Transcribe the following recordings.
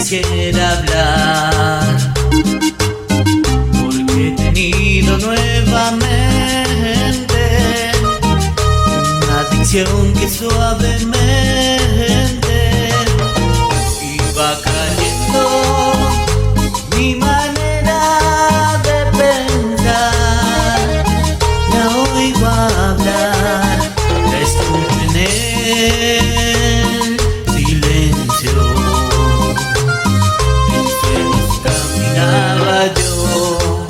quisiera hablar, porque he tenido nuevamente una adicción que suavemente iba cayendo mi manera de pensar. La oigo hablar, la escucho en el silencio. En sueños caminaba yo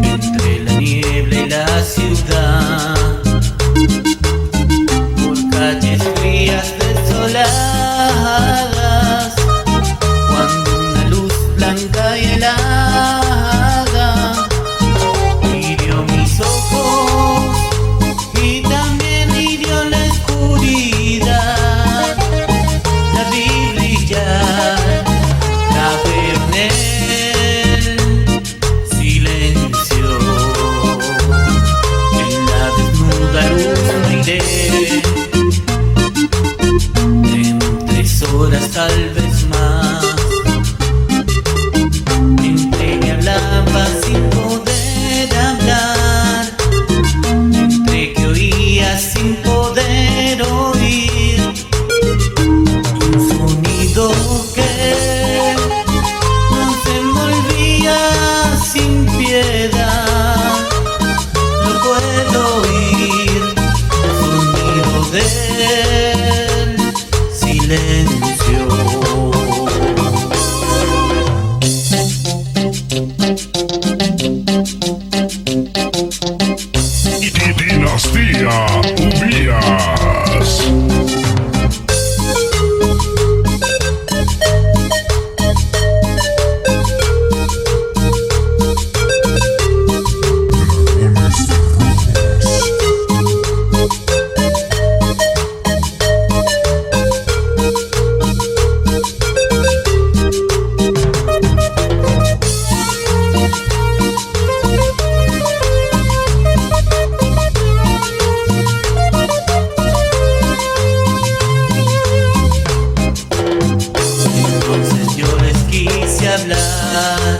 entre la niebla y la ciudad, por calles frías desoladas, cuando una luz blanca y helada hirió mis ojos y también hirió la oscuridad. La vi brillar, la veo en el silencio. En la desnuda luz miré, en 3 horas tal vez más. Entre que hablaba sin poder hablar, entre que oía sin poder oír, un sonido que nos envolvía sin piedad. Lo puedo oír, el sonido del silencio. Dinastía Ubías. Entonces yo les quise hablar,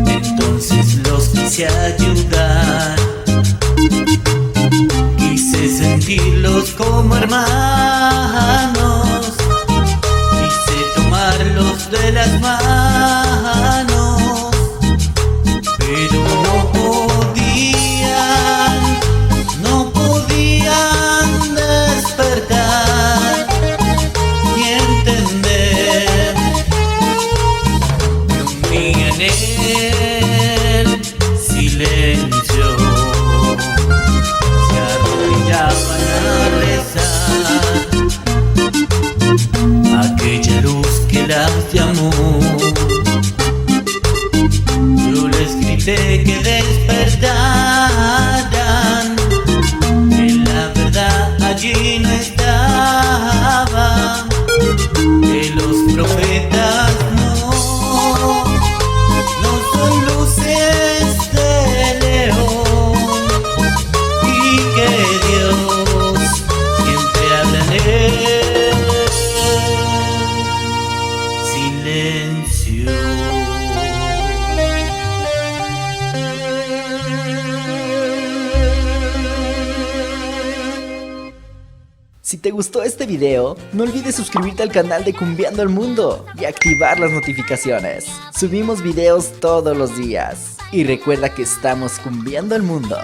entonces los quise ayudar, quise sentirlos como hermanos, quise tomarlos de las manos, pero no podían despertar ni entender. Me hundía en el silencio, se arrodillaban a rezar aquella luz que las llamó. Yo les grité que despertaran, que la verdad allí no estaba, que los profetas no son luces de león, y que Dios siempre habla en el silencio. Si te gustó este video, no olvides suscribirte al canal de Cumbiando el Mundo y activar las notificaciones. Subimos videos todos los días. Y recuerda que estamos cumbiando el mundo.